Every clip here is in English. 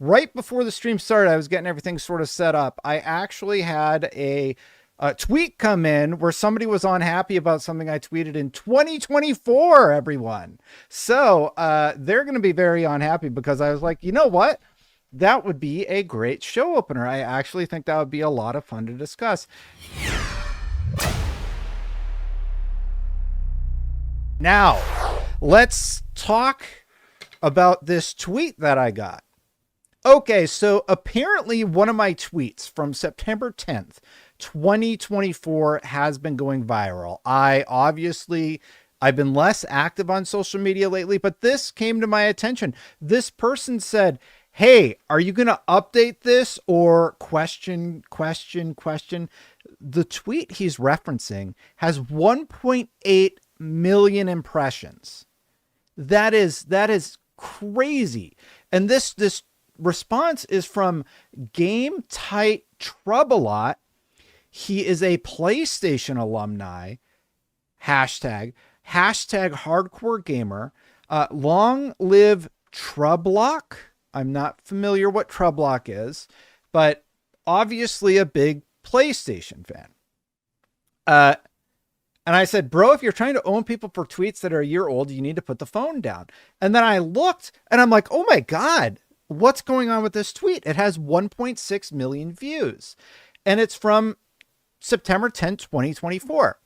right before the stream started, I was getting everything sort of set up. I actually had a tweet come in where somebody was unhappy about something I tweeted in 2024, everyone. So they're going to be very unhappy because I was like, you know what? That would be a great show opener. I actually think that would be a lot of fun to discuss. Now, let's talk about this tweet that I got. Okay, so apparently one of my tweets from September 10th, 2024 has been going viral. I've been less active on social media lately, but this came to my attention. This person said, "Hey, are you going to update this or question?" The tweet he's referencing has 1.8 million impressions. That is crazy. And this response is from Game Tight Trouble-Lot. He is a PlayStation alumni. Hashtag hardcore gamer. Long live Trublock. I'm not familiar what Trublock is, but obviously a big PlayStation fan. And I said, bro, if you're trying to own people for tweets that are a year old, you need to put the phone down. And then I looked and I'm like, oh my God, what's going on with this tweet? It has 1.6 million views and it's from September 10, 2024.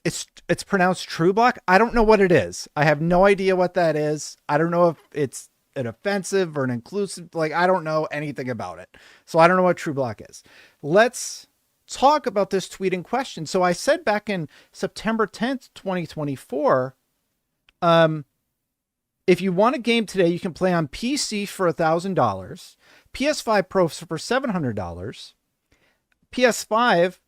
It's pronounced True Block. I don't know what it is. I have no idea what that is. I don't know if it's an offensive or an inclusive. Like, I don't know anything about it. So I don't know what True Block is. Let's talk about this tweet in question. So I said back in September 10th, 2024, if you want a game today, you can play on PC for $1,000, PS5 Pro for $700, PS5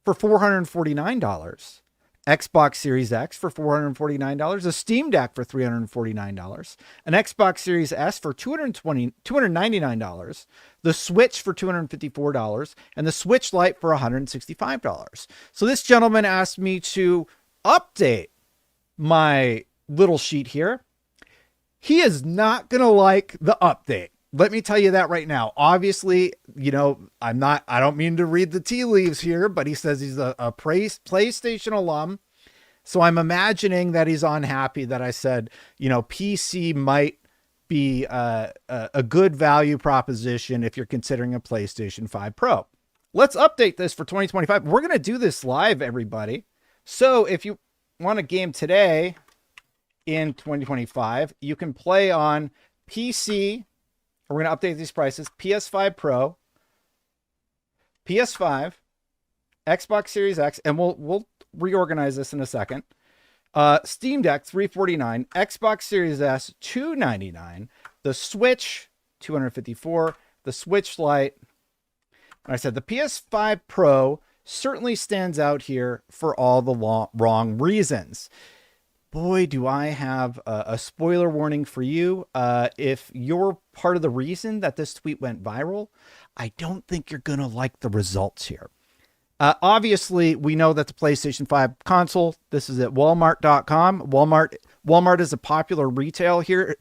for $449, Xbox Series X for $449, a Steam Deck for $349, an Xbox Series S for $299, the Switch for $254, and the Switch Lite for $165. So this gentleman asked me to update my little sheet here. He is not going to like the update. Let me tell you that right now. Obviously, you know, I don't mean to read the tea leaves here, but he says he's a PlayStation alum. So I'm imagining that he's unhappy that I said, you know, PC might be a good value proposition if you're considering a PlayStation 5 Pro. Let's update this for 2025. We're going to do this live, everybody. So if you want a game today in 2025, you can play on PC. We're going to update these prices. PS5 Pro, PS5, Xbox Series X, and we'll reorganize this in a second. Steam Deck $349, Xbox Series S $299, the Switch $254, the Switch Lite. And I said the PS5 Pro certainly stands out here for all the wrong reasons. Boy, do I have a spoiler warning for you. If you're part of the reason that this tweet went viral, I don't think you're going to like the results here. Obviously, we know that the PlayStation 5 console, this is at Walmart.com. Walmart is a popular retailer here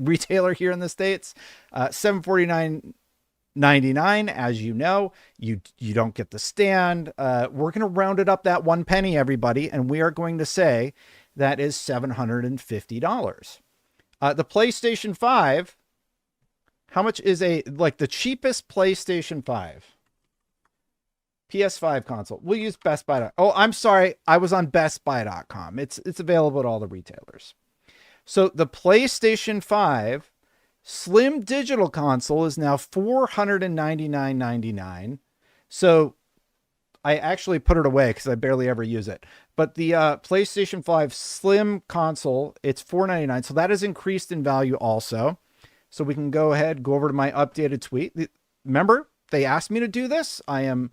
in the States. $749.99, as you know. You don't get the stand. We're going to round it up that 1 penny, everybody, and we are going to say that is $750. The PlayStation 5, how much is the cheapest PlayStation 5? PS5 console. We'll use Best Buy. Oh, I'm sorry. I was on BestBuy.com. It's available at all the retailers. So the PlayStation 5 Slim Digital console is now $499.99. So I actually put it away because I barely ever use it. But the PlayStation 5 Slim console, it's $499. So that has increased in value also. So we can go over to my updated tweet. Remember, they asked me to do this. I am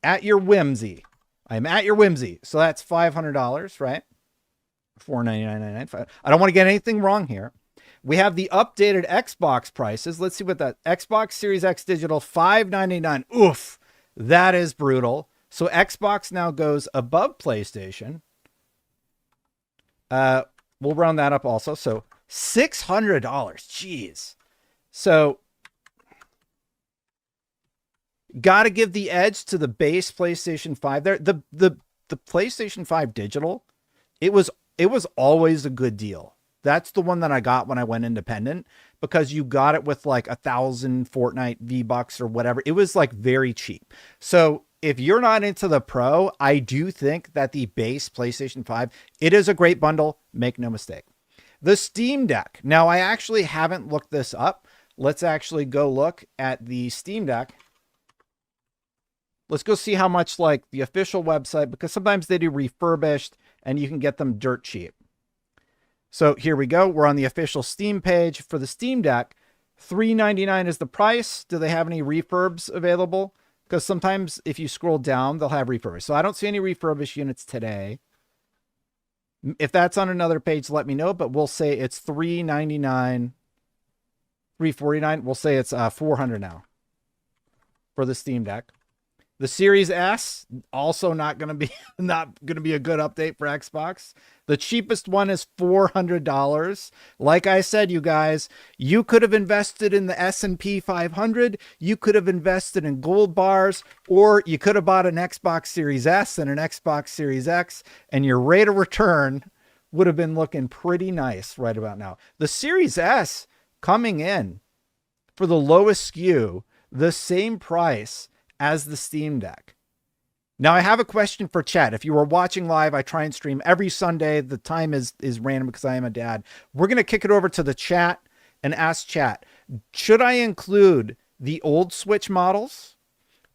at your whimsy. I am at your whimsy. So that's $500, right? $499.99. I don't want to get anything wrong here. We have the updated Xbox prices. Let's see what that Xbox Series X Digital $599. Oof. That is brutal. So Xbox now goes above PlayStation. We'll round that up also. So $600. Jeez. So got to give the edge to the base PlayStation 5 there. The PlayStation 5 digital, it was always a good deal. That's the one that I got when I went independent, because you got it with like 1,000 Fortnite V-Bucks or whatever. It was like very cheap. So if you're not into the Pro, I do think that the base PlayStation 5, it is a great bundle. Make no mistake. The Steam Deck. Now, I actually haven't looked this up. Let's actually go look at the Steam Deck. Let's go see how much like the official website, because sometimes they do refurbished and you can get them dirt cheap. So here we go. We're on the official Steam page for the Steam Deck. $399 is the price. Do they have any refurbs available? Because sometimes if you scroll down, they'll have refurbished. So I don't see any refurbished units today. If that's on another page, let me know, but we'll say it's $399, $349. We'll say it's $400 now for the Steam Deck. The Series S, also not going to be a good update for Xbox. The cheapest one is $400. Like I said, you guys, you could have invested in the S&P 500. You could have invested in gold bars, or you could have bought an Xbox Series S and an Xbox Series X, and your rate of return would have been looking pretty nice right about now. The Series S coming in for the lowest SKU, the same price as the Steam Deck. Now, I have a question for chat. If you were watching live, I try and stream every Sunday. The time is random because I am a dad. We're going to kick it over to the chat and ask chat, should I include the old Switch models,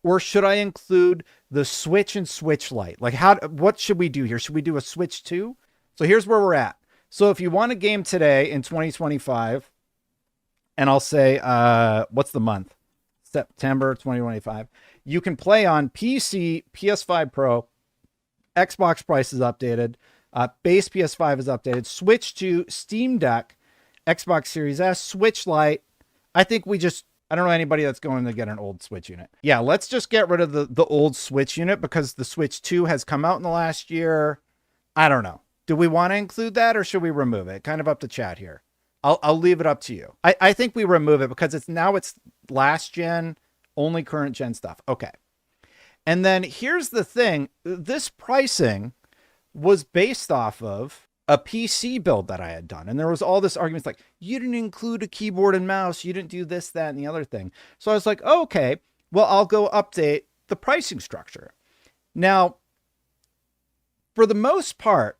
or should I include the Switch and Switch Lite? Like, what should we do here? Should we do a Switch 2? So here's where we're at. So if you want a game today in 2025, and I'll say, what's the month? September 2025. You can play on PC, PS5 Pro, Xbox price is updated, base PS5 is updated, Switch 2, Steam Deck, Xbox Series S, Switch Lite. I think I don't know anybody that's going to get an old Switch unit. Yeah, let's just get rid of the old Switch unit, because the Switch 2 has come out in the last year. I don't know. Do we want to include that, or should we remove it? Kind of up to chat here. I'll leave it up to you. I think we remove it because it's last gen, only current gen stuff. Okay. And then here's the thing. This pricing was based off of a PC build that I had done. And there was all this arguments like, you didn't include a keyboard and mouse. You didn't do this, that, and the other thing. So I was like, oh, okay, well, I'll go update the pricing structure. Now, for the most part,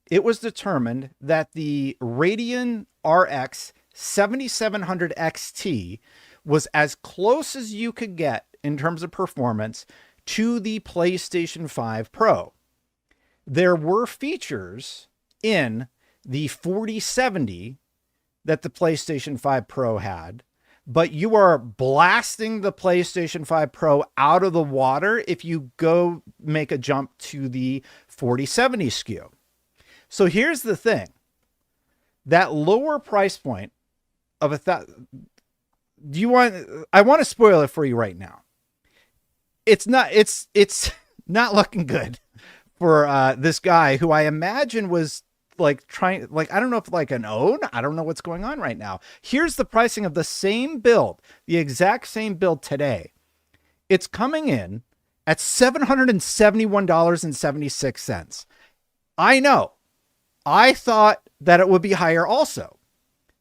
it was determined that the Radeon RX 7700 XT was as close as you could get in terms of performance to the PlayStation 5 Pro. There were features in the 4070 that the PlayStation 5 Pro had, but you are blasting the PlayStation 5 Pro out of the water if you go make a jump to the 4070 SKU. So here's the thing. That lower price point of I want to spoil it for you right now. It's not looking good for this guy who I imagine was like trying, like, I don't know if like an own, I don't know what's going on right now. Here's the pricing of the same build, the exact same build today. It's coming in at $771.76. I know. I thought that it would be higher also.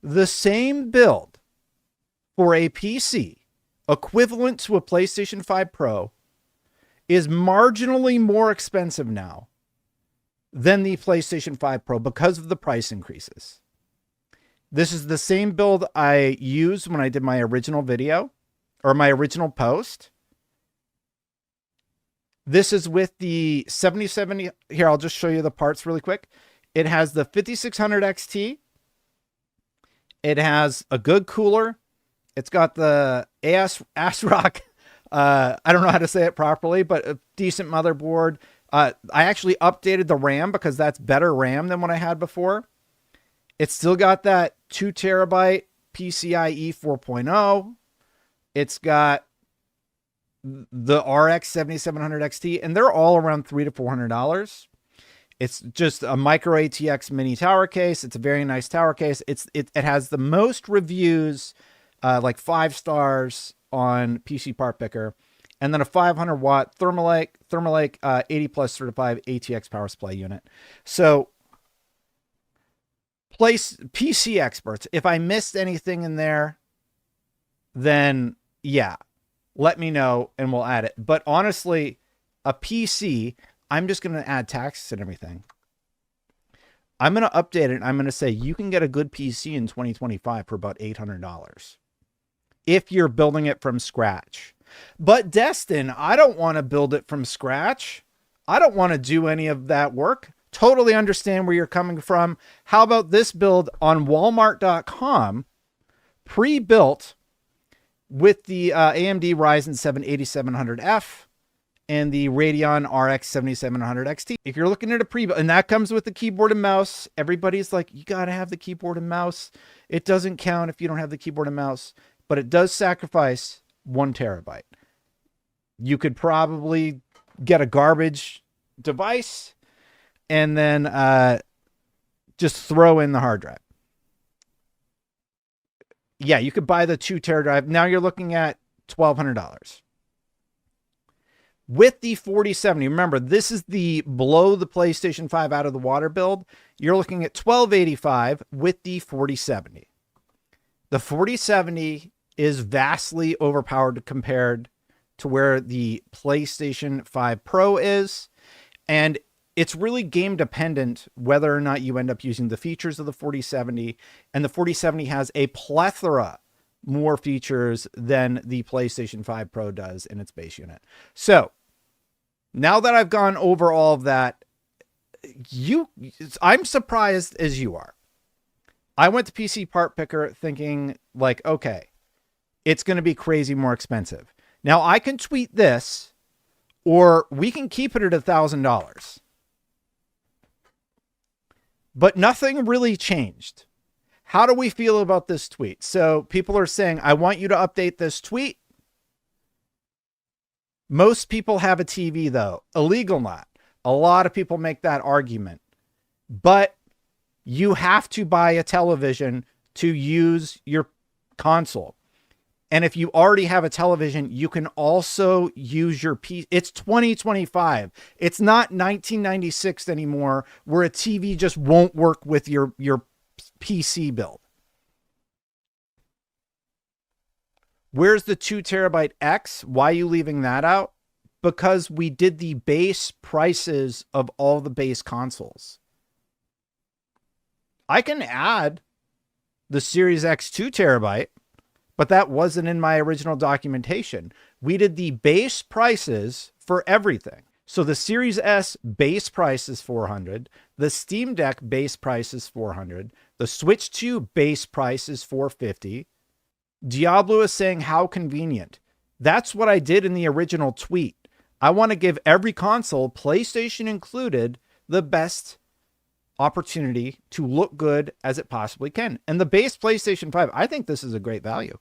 The same build for a PC equivalent to a PlayStation 5 Pro is marginally more expensive now than the PlayStation 5 Pro because of the price increases. This is the same build I used when I did my original video or my original post. This is with the 7070. Here, I'll just show you the parts really quick. It has the 5600 XT. It has a good cooler. It's got the ASRock. I don't know how to say it properly, but a decent motherboard. I actually updated the RAM because that's better RAM than what I had before. It's still got that 2 terabyte PCIe 4.0. It's got the RX 7700 XT, and they're all around $300 to $400. It's just a micro ATX mini tower case. It's a very nice tower case. It has the most reviews like 5 stars on PC Part Picker, and then a 500 watt Thermalake 80 plus certified ATX power supply unit. So place PC experts, if I missed anything in there, then yeah, let me know and we'll add it. But honestly, a PC, I'm just going to add taxes and everything. I'm going to update it. I'm going to say you can get a good PC in 2025 for about $800 if you're building it from scratch. But Destin, I don't want to build it from scratch. I don't want to do any of that work. Totally understand where you're coming from. How about this build on Walmart.com, pre-built with the AMD Ryzen 7 8700F and the Radeon RX 7700 XT. If you're looking at a pre-built, and that comes with the keyboard and mouse, everybody's like, you got to have the keyboard and mouse. It doesn't count if you don't have the keyboard and mouse, but it does sacrifice 1 terabyte. You could probably get a garbage device and then just throw in the hard drive. Yeah, you could buy the 2 tera drive. Now you're looking at $1,200. With the 4070, remember, this is the below the PlayStation 5 out of the water build. You're looking at $1,285 with the 4070. The 4070 is vastly overpowered compared to where the PlayStation 5 Pro is. And it's really game dependent whether or not you end up using the features of the 4070. And the 4070 has a plethora more features than the PlayStation 5 Pro does in its base unit. So now that I've gone over all of that, I'm surprised as you are. I went to PC Part Picker thinking like, okay, it's going to be crazy more expensive. Now I can tweet this, or we can keep it at $1,000. But nothing really changed. How do we feel about this tweet? So people are saying, I want you to update this tweet. Most people have a TV though. Illegal not. A lot of people make that argument. But you have to buy a television to use your console. And if you already have a television, you can also use your PC. It's 2025. It's not 1996 anymore, where a TV just won't work with your PC build. Where's the 2 terabyte X? Why are you leaving that out? Because we did the base prices of all the base consoles. I can add the Series X 2 terabyte, but that wasn't in my original documentation. We did the base prices for everything. So the Series S base price is $400. The Steam Deck base price is $400. The Switch 2 base price is $450. Diablo is saying, how convenient. That's what I did in the original tweet. I want to give every console, PlayStation included, the best opportunity to look good as it possibly can. And the base PlayStation 5, I think this is a great value,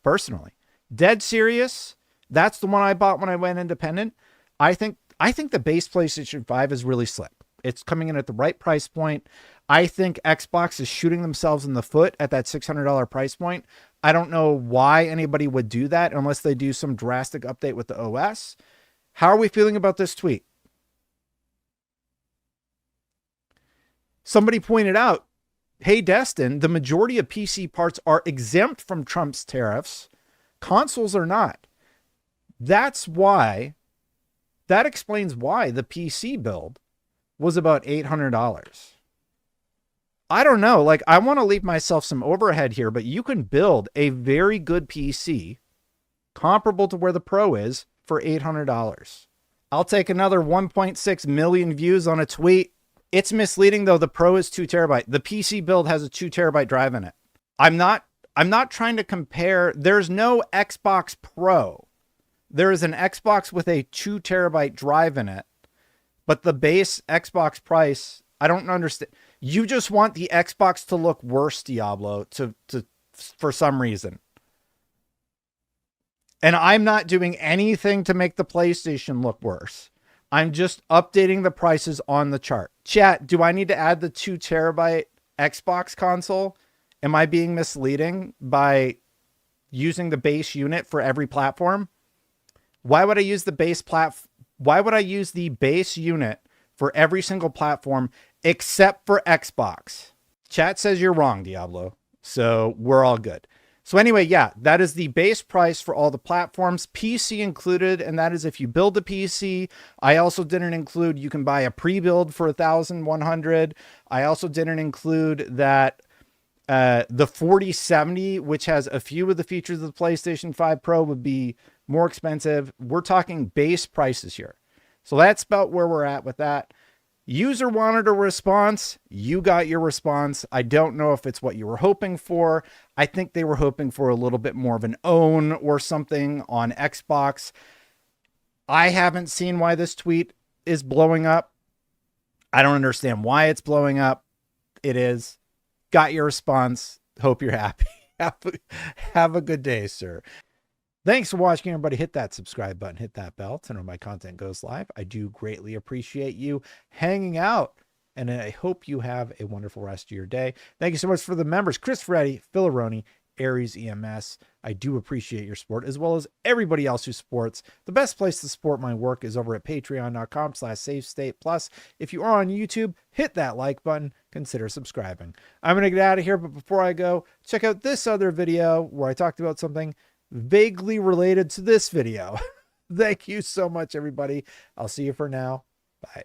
personally. Dead serious. That's the one I bought when I went independent. I think the base PlayStation 5 is really slick. It's coming in at the right price point. I think Xbox is shooting themselves in the foot at that $600 price point. I don't know why anybody would do that unless they do some drastic update with the OS. How are we feeling about this tweet? Somebody pointed out, hey, Destin, the majority of PC parts are exempt from Trump's tariffs. Consoles are not. That explains why the PC build was about $800. I don't know. Like, I want to leave myself some overhead here, but you can build a very good PC comparable to where the Pro is for $800. I'll take another 1.6 million views on a tweet. It's misleading though. The Pro is 2 terabyte. The PC build has a 2 terabyte drive in it. I'm not trying to compare. There's no Xbox Pro. There is an Xbox with a 2 terabyte drive in it, but the base Xbox price, I don't understand. You just want the Xbox to look worse, Diablo, for some reason. And I'm not doing anything to make the PlayStation look worse. I'm just updating the prices on the chart. Chat, do I need to add the 2 terabyte Xbox console? Am I being misleading by using the base unit for every platform. Why would I use the base unit for every single platform except for Xbox? Chat says you're wrong, Diablo. So we're all good. So anyway, yeah, that is the base price for all the platforms, PC included, and that is if you build a PC. I also didn't include you can buy a pre-build for 1,100. I also didn't include that the 4070, which has a few of the features of the PlayStation 5 Pro, would be more expensive. We're talking base prices here. So that's about where we're at with that. User wanted a response. You got your response. I don't know if it's what you were hoping for. I think they were hoping for a little bit more of an own or something on Xbox. I haven't seen why this tweet is blowing up. I don't understand why it's blowing up. It is. Got your response. Hope you're happy. Have a good day, sir. Thanks for watching, everybody. Hit that subscribe button, hit that bell to know when my content goes live. I do greatly appreciate you hanging out, and I hope you have a wonderful rest of your day. Thank you so much for the members, Chris Freddy, Philaroni, Aries EMS. I do appreciate your support, as well as everybody else who supports. The best place to support my work is over at patreon.com/SafeState. Plus, if you are on YouTube, hit that like button, consider subscribing. I'm going to get out of here, but before I go, check out this other video where I talked about something vaguely related to this video. Thank you so much, everybody. I'll see you for now. Bye.